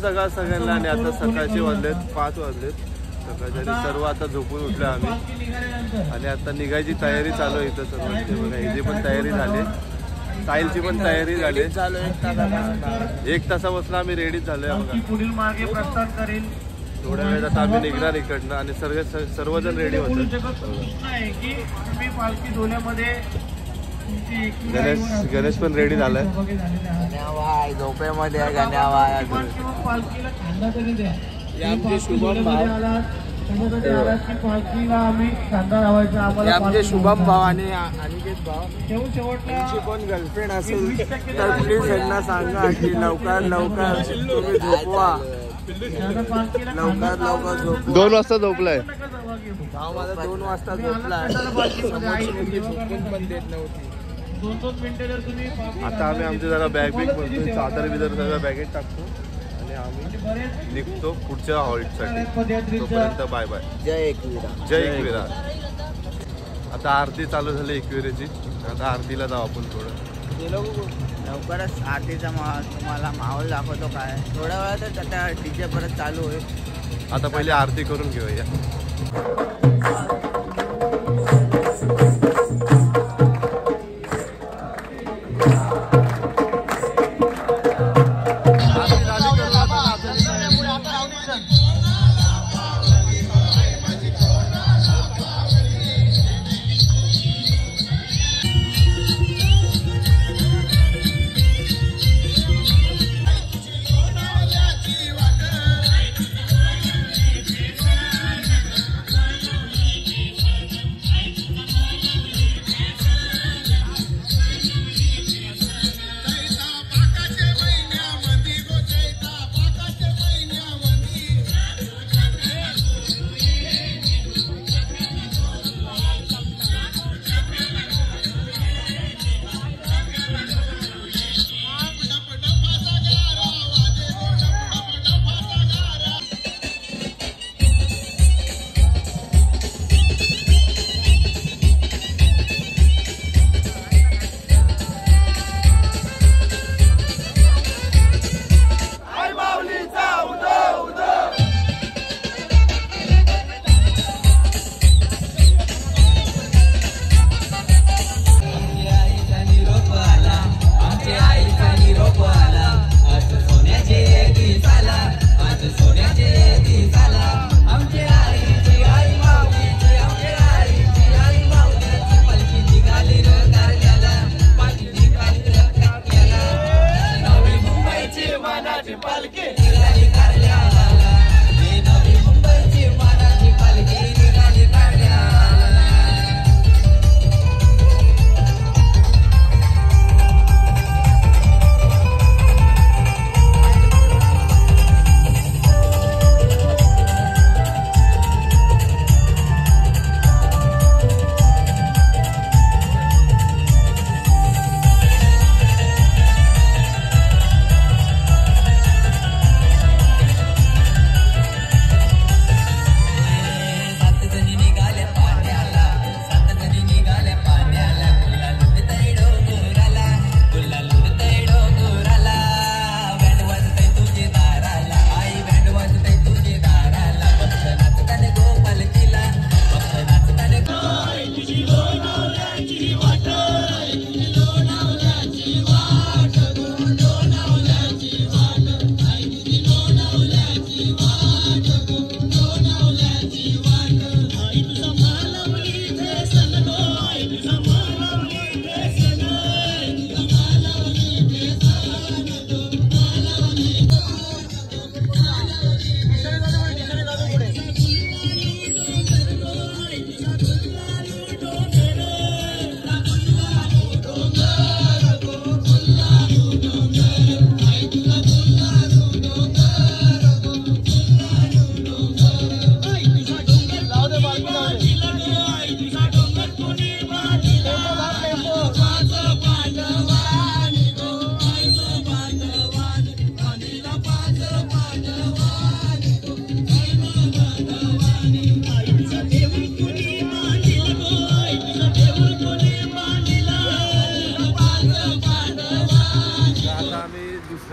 सकाळ सगळ्यांना. आणि आता सकाळचे वाजलेत 5 वाजलेत सकाळचे. सर्व आता झोपून उठले आम्ही आणि आता निघायची तयारी चालू आहे इथं सर्वांची. बघा हिची पण तयारी झाली, साहिलची पण तयारी झाली चालू. 1 तासापासून आम्ही रेडीच झालोय बघा. पुढील मार्गे प्रस्थान करेल. थोड्या वेळात आता आम्ही निघणार इकडनं आणि सर्वजण रेडी होतात. तुम्ही पालखी डोल्यामध्ये गणेश पण रेडी झालाय. झोपेमध्ये पालखीला खांदा तरी द्या. आमचे शुभम भाव आणि अनिकेत भाव. शेवटची कोण गर्लफ्रेंड असेल तर प्लीज यांना सांगा की लवकर लवकर तुम्ही झोपवा. लवकर लवकर झोप. 2 वाजता झोपलाय भाव माझा 2 वाजता झोपलाय. झोपून पण देत नव्हती. 2-2 मिनिटं जर तुम्ही. आता आम्ही आमचे जरा बॅग बोलतोय, चादर बिदर सगळं बॅगेत टाकतो आणि आम्ही निघतो पुढच्या हॉल्टसाठी. तोपर्यंत बाय बाय. जय एकविरा. जय एकविरा. आता आरती चालू झाली एकविरेची. आता आरतीला जाऊ आपण थोडं. लवकरच आरतीचा तुम्हाला माहोल दाखवतो. काय थोड्या वेळातच आता डीजे परत चालू होईल. आता पहिले आरती करून घेऊया.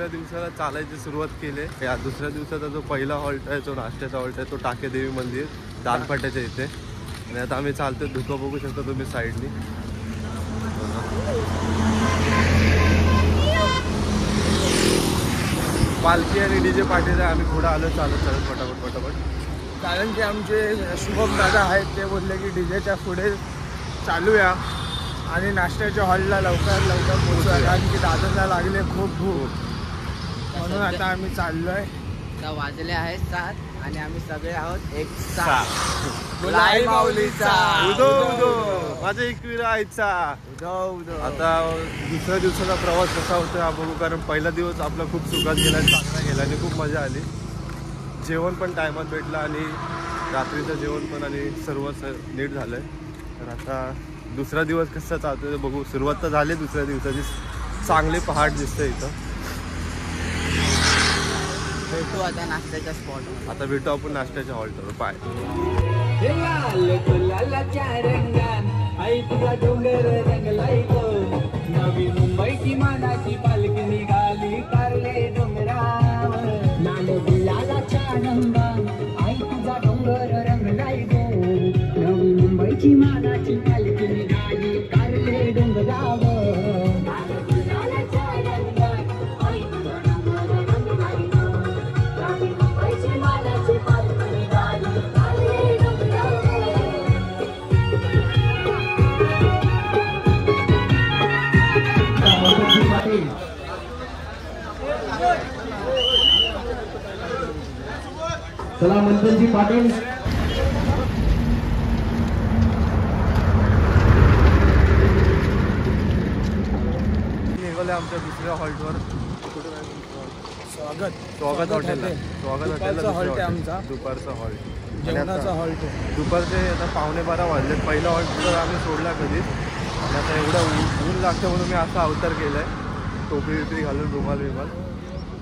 दिवसाला चालायची सुरुवात केली. या दुसऱ्या दिवसाचा जो पहिला हॉल्ट आहे, जो नाश्त्याचा हॉल्ट आहे, तो टाके देवी मंदिर दानपाट्याच्या इथे. आणि आता आम्ही चालतोय. धुकं बघू शकता तुम्ही साईडनी. पालखी आणि डीजे पाटील आम्ही पुढे आलो चालत फटाफट. कारण की आमचे शुभम दादा आहेत, ते बोलले की डीजेच्या पुढे चालूया आणि नाश्त्याच्या हॉलला लवकर पोहोचूया. कारण की दादाला लागले खूप भूक, म्हणून आता आम्ही चाललोय. आता वाजले आहेत 7 आणि आम्ही सगळे आहोत एक लाई माऊलीचा उदो माझा एकविरा आईचा. आता दुसऱ्या दिवसाचा प्रवास कसा होता हा बघू. कारण पहिला दिवस आपला खूप सुखात गेला, चांगला गेला आणि खूप मजा आली. जेवण पण टायमात भेटलं आणि रात्रीचं जेवण पण आणि सर्व नीट झालंय. तर आता दुसरा दिवस कसा चालतोय बघू. सुरुवात तर झाली दुसऱ्या दिवसाची. चांगले पहाट दिसतंय इथं. भेटू आता नाश्त्याच्या स्पॉट. आता भेटू आपण नाश्त्याच्या हॉल्टवर. पाय नवी मुंबईची मानाची पालखी निघाली कारले डोंगरावर. लाल गुलालाच्या रंगा आई तुझा डोंगर रंगलाई गो. नवी मुंबईची मानाची पालखी निघाली कारले डोंगरावर. चला मंथनजी पाटील. निघाले आमच्या दुसऱ्या हॉल्टवर. स्वागत हॉटेलला. हॉल्ट आहे आमचा. दुपारचा हॉल्ट. जेवणाचा हॉल्ट आहे. दुपारचे आता 11:15 वाजले. पहिला हॉल्ट तर आम्ही सोडला कधीच. आणि आता एवढं ऊन लागतं म्हणून मी असा अवतार केलाय, टोपी घालून रुमाल.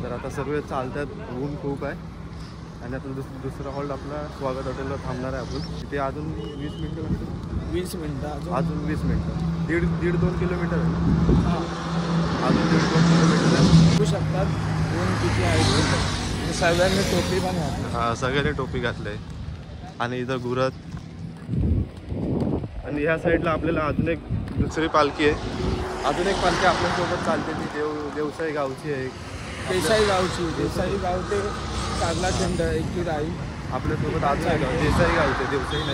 तर आता सर्व चालतात. ऊन खूप आहे. आणि आता दुसरा हॉल्ट आपला स्वागत हॉटेलला थांबणार आहे आपण. तिथे अजून 20 मिनिटं लागतील. 20 मिनिटं अजून 20 मिनिटं. दीड-2 किलोमीटर आहे. अजून 1.5-2 किलोमीटर आहे. बघू शकतात ऊन किती आहे. सगळ्यांनी टोपी पण घातली. हा, सगळ्यांनी टोपी घातली. आणि इथं गुरत. आणि ह्या साईडला आपल्याला अजून एक दुसरी पालखी आहे. अजून एक पालखी आपल्यासोबत चालते. ती देवसाई गावची आहे. देसाई गाव ते कागला खंड एकविराई आपल्यासोबत अजून आहे. देसाई गावचे.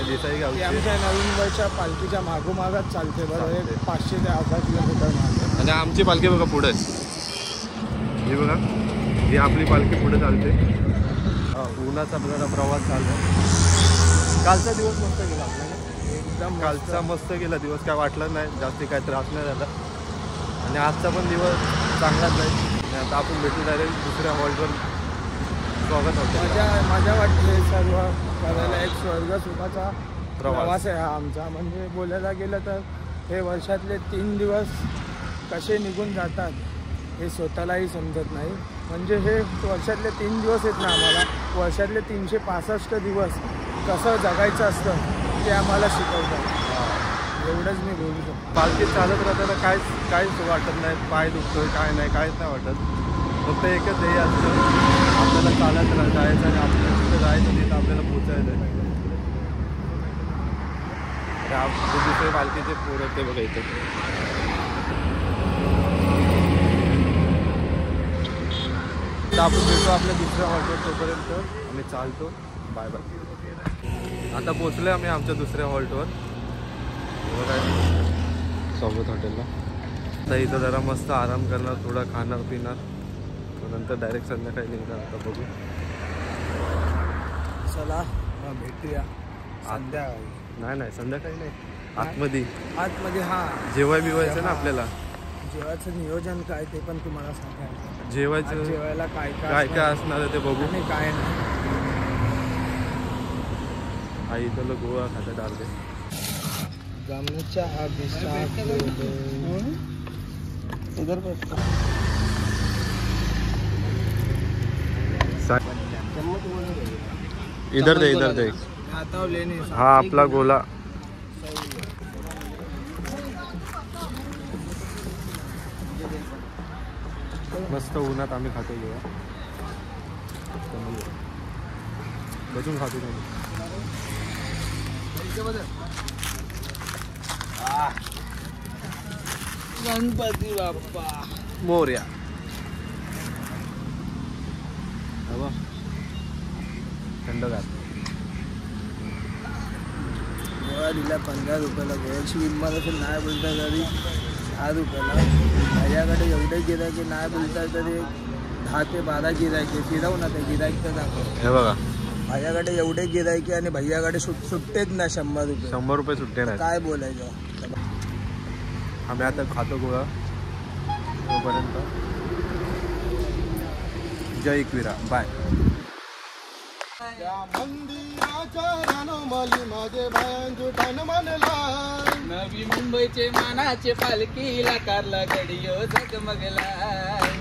देसाई गावचे. आमच्या नवीन मुंबईच्या पालखीच्या मागोमागच चालते. बरं, एक 500 ते 1000 किलोमीटर मागे. आणि आमची पालखी बघा पुढे. ही बघा, ही आपली पालखी पुढे चालते. उन्हाचा बघा प्रवास चालला. कालचा दिवस मस्त गेला आपल्याला. एकदम कालचा मस्त गेला दिवस. काय वाटलं नाही, जास्ती काय त्रास नाही झाला. आणि आजचा पण दिवस चांगलाच आहे. आणि आता आपण भेटू डायरेक्ट दुसऱ्या हॉल्टवर. स्वागत होतं. मजा वाटली सर्व करायला. एक स्वर्ग सुखाचा प्रवास आहे हा आमचा. म्हणजे बोलायला गेलं तर हे वर्षातले 3 दिवस कसे निघून जातात हे स्वतःलाही समजत नाही. म्हणजे हे वर्षातले 3 दिवस आहेत ना, आम्हाला वर्षातले 365 दिवस कसं जगायचं असतं ते आम्हाला शिकवतात. एवढंच मी बोलू शकतो. पालखीत चालत राहताना काहीच वाटत नाही. पाय दुखतोय काय नाही, काहीच नाही वाटत. फक्त एकच हे असतं, आपल्याला चालत जायचं आणि आपल्याला तिथं जायचं, तिथं आपल्याला पोचायचं आहे. दुसरे पालखीचे पोरं ते बघा इथे. आपण भेटतो आपल्या दुसऱ्या हॉल्टवर. तोपर्यंत आम्ही चालतो. Bye bye. आता पोचलो आम्ही आमच्या दुसऱ्या हॉल्टवर. स्वागत हॉटेलला. आता इथं जरा मस्त आराम करणार, थोडा खाणार पिणार, नंतर डायरेक्ट संध्याकाळी निघणार. आता बघू. चला भेटूया संध्याकाळी. नाही संध्याकाळी नाही, आतमध्ये. हां, जेवायचं ना आपल्याला. जेवायचं नियोजन काय ते पण तुम्हाला सांगायचं. जेवायला काय असणार आहे ते बघू. आणि काय नाही. आई इथं गोवा खाता डालते. गमच्या इधर इधर दे. हा आपला गोला. मस्त उन्हात आम्ही खातो जेव्हा बसून खातो गणपती बाप्पा मोरया. थंडगार गोळा दिला 15 रुपयाला. गोळ्याची किंमत असेल नाही बोलता तरी 6 रुपयाला. माझ्याकडे एवढे गिरायके नाही बोलता तरी 10 ते 12 गिरायके. फिरव ना ते गिरायक तर दाखव. हे बघा माझ्याकडे एवढे गिरायके आणि भैयाकडे सुट्टेच ना 100 रुपये. 100 रुपये सुट्टे नाही. काय बोलायचं. आम्ही आता खातो गोळा तोपर्यंत जय एकविरा. बाय. नवी मुंबईचे मानाचे पालखीला कारला गडियो झगमगला.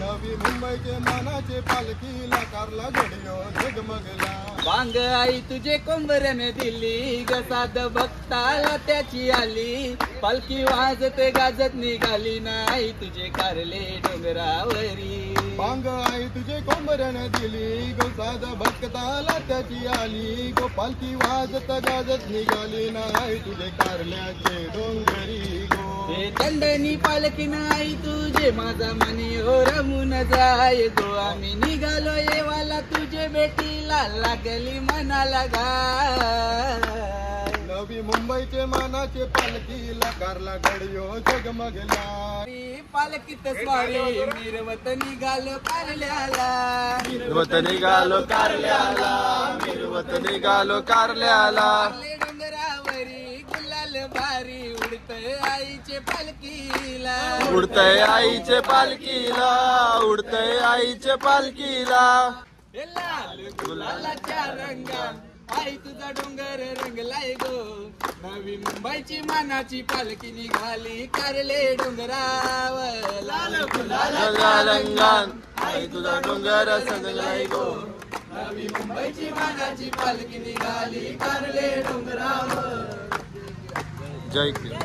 नवी मुंबईचे मानाचे पालखीला कारला गडियो झगमगला. बांग आई तुझे कोंबऱ्याने दिली गसाद बघताला त्याची आली. पालखी वाजते गाजत निघाली नाही तुझे कारले डोंगरावरी. बांग आई तुझे कोंबऱ्याने दिली गसाद बघताला त्याची आली. गो पालखी वाजत गाजत निघाली नाही तुझे कारल्याचे डोंगरी गो. हे दंडनी पालखीन आई तुझे माझा मनी हो रमून जाय गो. आम्ही निघालो येवाला तुझे भेटीला लागली मनाला गाय. नवी मुंबईचे मानाचे पालखीला कारला गडियो झगमगला. पालखीत स्वारी मिरवत निघालो कारल्याला. मिरवत निघालो कारल्याला. मिरवत निघालो कारल्याला. डोंगरावरी गुलाल भारी उडतय आईचे पालखीला. उडतय आईचे पालखीला. उडतय आईचे पालखीला. लाल गुलालाच्या रंगात आई तुझा डोंगर रंगलाय गो. नवी मुंबईची मानाची पालखी निघाली कारले डोंगरावर. लाल गुलालाच्या रंगात आई तुझा डोंगर सजलाय गो. नवी मुंबईची मानाची पालखी निघाली कारले डोंगरावर. जय एकविरा.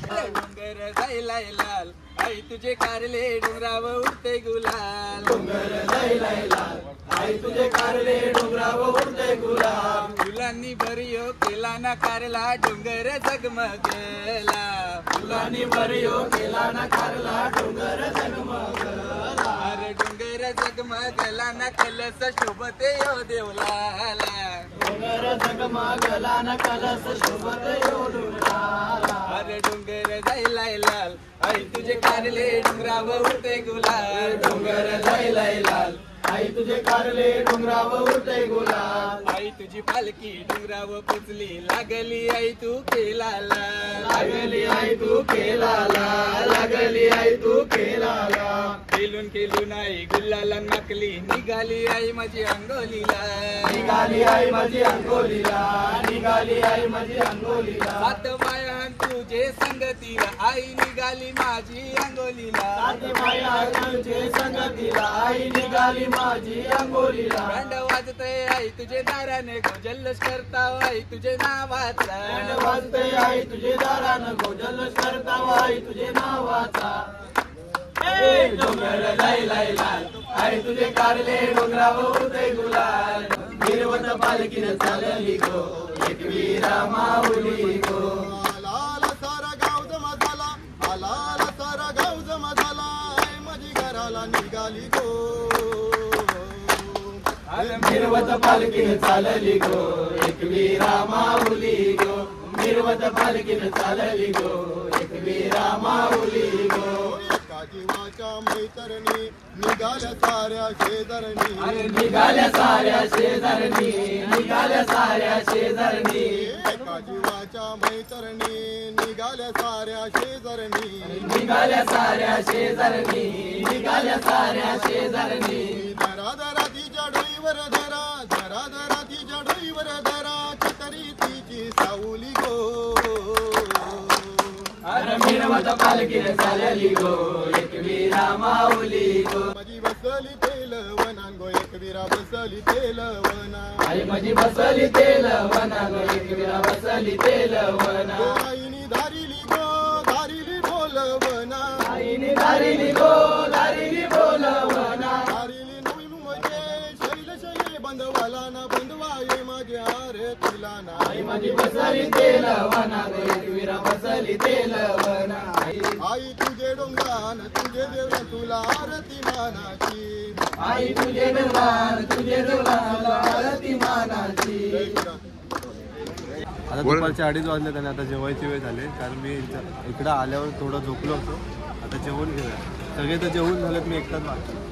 डोंगर जायलाय लाल आई तुझे कारले डोंगरावर उडते गुलाल. डोंगर जायलाय लाल आई तुझे कारले डोंगरावर उडते गुलाल. फुलांनी भरियो केला ना कारला डोंगर झगमगला. फुलांनी भरियो केला ना कारला डोंगर झगमगला. अरे डोंगर झगमगला ना कलस शोभते यो देवलाला. डोंगर झगमगला ना कलस शोभते यो देवलाला. अरे डोंगर जायलाय लाल आई तुझे कारले डोंगरावर उडते गुलाल. डोंगर जायलाय लाल आई तुझे कारले डोंगरावर उडते गुलाल. आई तुझी पालखी डोंगरावर पोचली लागली आई तू केलाला. लागली आई तू केलाला. लागली आई तू केलाला. केलून केलून आई गुलाला नाकली निघाली आई माझी अंगोलीला. निघाली आई माझी अंगोलीला. निघाली आई माझी अंगोलीला. 7 बायां तुझे संगतीला आई निघाली माझी अंगोलीला. 7 बायां तुझे संगतीला आई निघाली माझी अंगोलीला. बंड वाजतय आई तुझे दाराने गो जल्लोष करता आई तुझे नावाचा. बंड वाजतय आई तुझे दाराने गो जल्लोष करता आई तुझे नावाचा. डोंगर जायलाय लाल आई तुझे कारले डोंगरावर उडते गुलाल. मिरवत पालखीनं चालली गो एकविरा माऊली गो. लाल सारा गाव जमा झाला. लाल सारा गाव जमा झाला. माझी घराला निघाली गो. मिरवत पालखीनं चालली गो एकविरा माऊली गो. मिरवत पालखीनं चालली गो एकविरा माऊली गो. जीवाच्या मैतरणी निघाल्या साऱ्या शेजारणी. निघाल्या साऱ्या शेजारणी. निघाल्या साऱ्या शेजारणी. एका जीवाच्या मैतरणी निघाल्या साऱ्या शेजारणी. निघाल्या साऱ्या शेजारणी. निघाल्या साऱ्या शेजारणी. धरा धरा तिच्या डोईवर धरा. धरा धरा तिच्या डोईवर धरा. छतरी तिची सावली गो. अरे मिरवत पालखीनं चालली गो एकविरा माऊली गो. माझी बसली तेलवना गो एकविरा बसली तेलवना. आई माझी बसली तेलवना गो एकविरा बसली तेलवना. आईनी धारिली गो धारिली बोलवना. आईने धारिली गो धारिली बोलवना. बसली तेलवना एकविरा बसली तेलवना आई तुझे डोंगरान तुझे देवरा तुला आरती मानाची आई तुझे डोंगरान तुझे देवरा आरती मानाची आता दुपारचे 2:30 वाजले आणि आता जेवायची वेळ झाली कारण मी इकडं आल्यावर थोडं झोपलो होतो आता जेवण घेऊया सगळे तर जेवून झालेत मी एकटाच वाटतो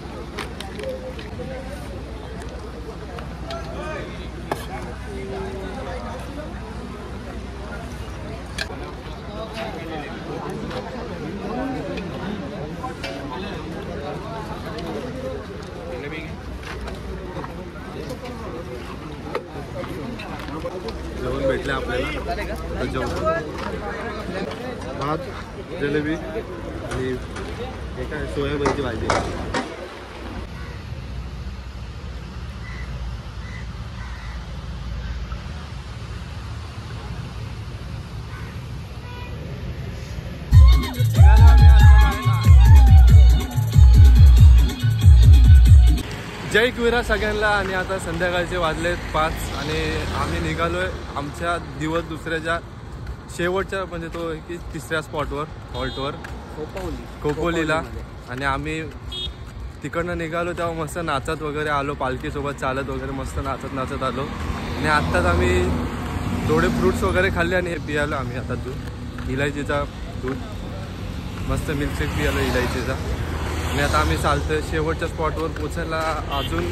जेवण भेटले आपल्याला जेवण भात जलेबी आणि हे काय सोयाबीनची भाजी जय एकविरा सगळ्यांना आणि आता संध्याकाळचे वाजलेत 5 आणि आम्ही निघालोय आमच्या दिवस दुसऱ्याच्या शेवटच्या म्हणजे तो की तिसऱ्या स्पॉटवर हॉल्टवर खोपोलीला आणि आम्ही तिकडनं निघालो तेव्हा मस्त नाचत वगैरे आलो पालखीसोबत चालत वगैरे मस्त नाचत आलो आणि आत्ताच आम्ही थोडे फ्रूट्स वगैरे खाल्ले आणि हे पियालो आम्ही आता दूध इलायचीचा दूध मस्त मिल्कशेक पियालो इलायचीचा आणि आता आम्ही चालतोय शेवटच्या स्पॉटवर पोचायला अजून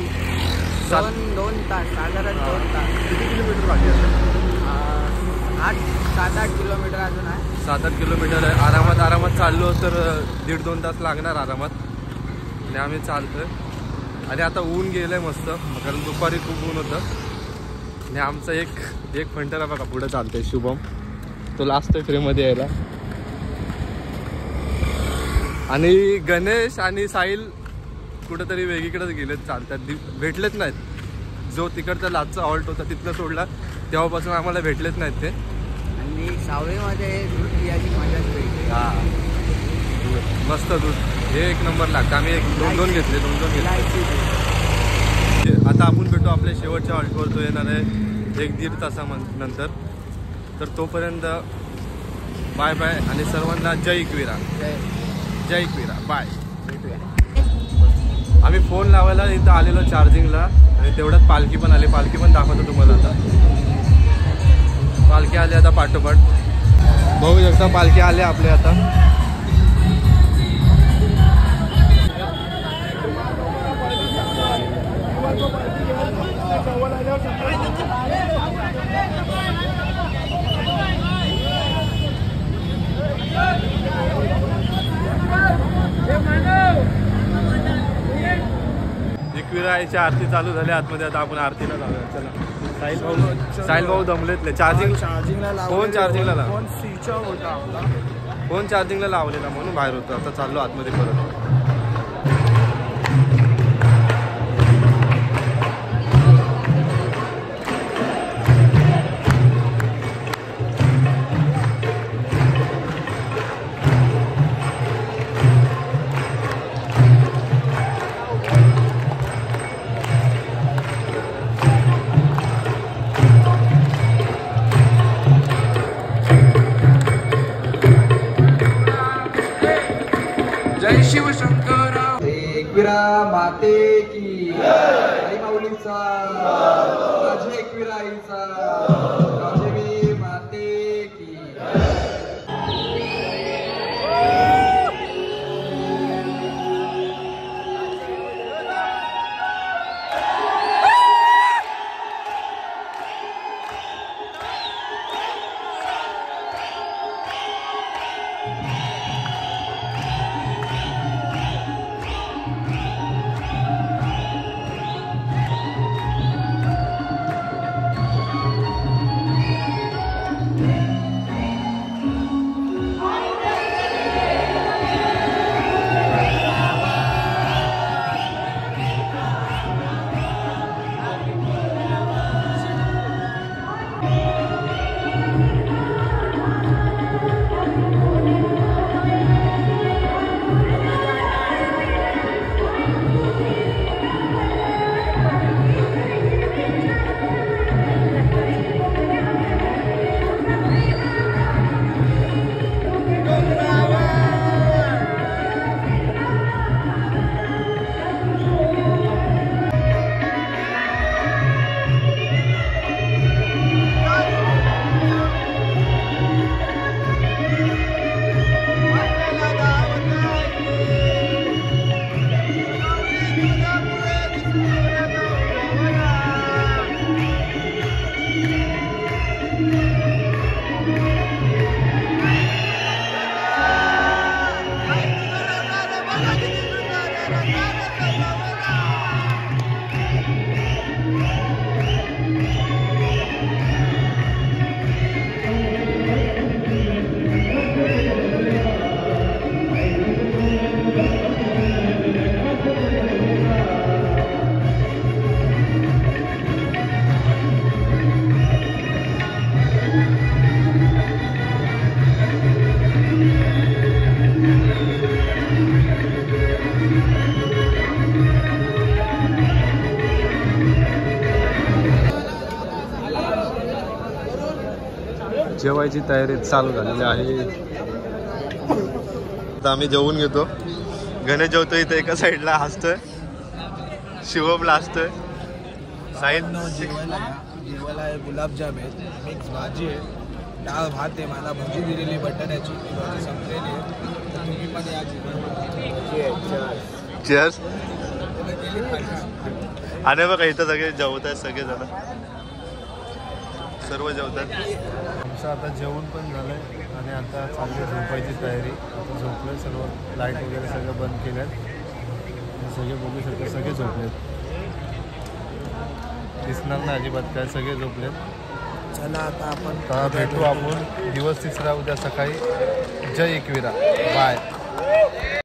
2 तास साधारण 2 तास किती किलोमीटर बाकी आहे 7-8 किलोमीटर अजून आहे 7-8 किलोमीटर आहे आरामात चाललो तर 1.5-2 तास लागणार आरामात आणि आम्ही चालतोय आणि आता ऊन गेलंय मस्त कारण दुपारी खूप ऊन होतं आणि आमचा एक फंटर बघा पुढे चालतोय शुभम तो लास्ट फ्रेममध्ये यायला आणि गणेश आणि साहिल कुठेतरी वेगळीकडेच गेलेत चालतात भेटलेच नाहीत जो तिकडचा लाचचा हॉल्ट होता तिथनं सोडला तेव्हापासून आम्हाला भेटलेच नाहीत ते आणि सावळीमध्ये दूध पियाची मजाच वेगळी मस्त दूध हे एक नंबर लागतं आम्ही दोन घेतले आता आपण भेटू आपल्या शेवटच्या हॉल्टवर तो येणार आहे 1-1.5 तासानंतर तर तोपर्यंत बाय बाय आणि सर्वांना जय एकविरा जय एकविरा बाय आम्ही फोन लावायला इथं आलेलो चार्जिंगला आणि तेवढ्यात पालखी पण आली पालखी पण दाखवतो तुम्हाला आता पालखी आली आता पाठोपाठ बघू शकता पालखी आली आपल्या आता एकविराची आरती चालू झाली आतमध्ये आता आपण आरतीला जाऊया चला साहिल भाऊ दमलेतले चार्जिंगला फोन चार्जिंगला लाव फोन स्विच ऑफ होता आपला फोन चार्जिंगला लावलेला म्हणून बाहेर होतो आता चाललो आतमध्ये परत जय शिवशंकर एकविरा माते की आई माऊलीचा माझे एकविरा आईचा राजेवी माते की जेवायची तयारी चालू झालेली आहे. आता आम्ही जेवून घेतो. गणेश जेवतो इथे एका साईडला हसतोय, शिवमला हसतोय. साहिल जेवायला आहे गुलाबजाम आहेत, मिक्स भाजी आहे, डाळ भात आहे, मला भजी दिलेली बटाट्याची, भाजी संपलेली आहे. तुम्ही पण या चेअर्स. आणि बघा इथं सगळे जेवत आहेत, सगळेजण सर्व जेवतात. आमचं आता जेवण पण झालंय आणि आता चालली झोपायची तयारी. आता झोपलोय सर्व, लाईट वगैरे सगळं बंद केल्यात. सगळे बघू शकता, सगळे झोपलेत. दिसणार नाही अजिबात काय, सगळे झोपलेत. चला आता आपण भेटू आपण दिवस 3 उद्या सकाळी. जय एकविरा. बाय.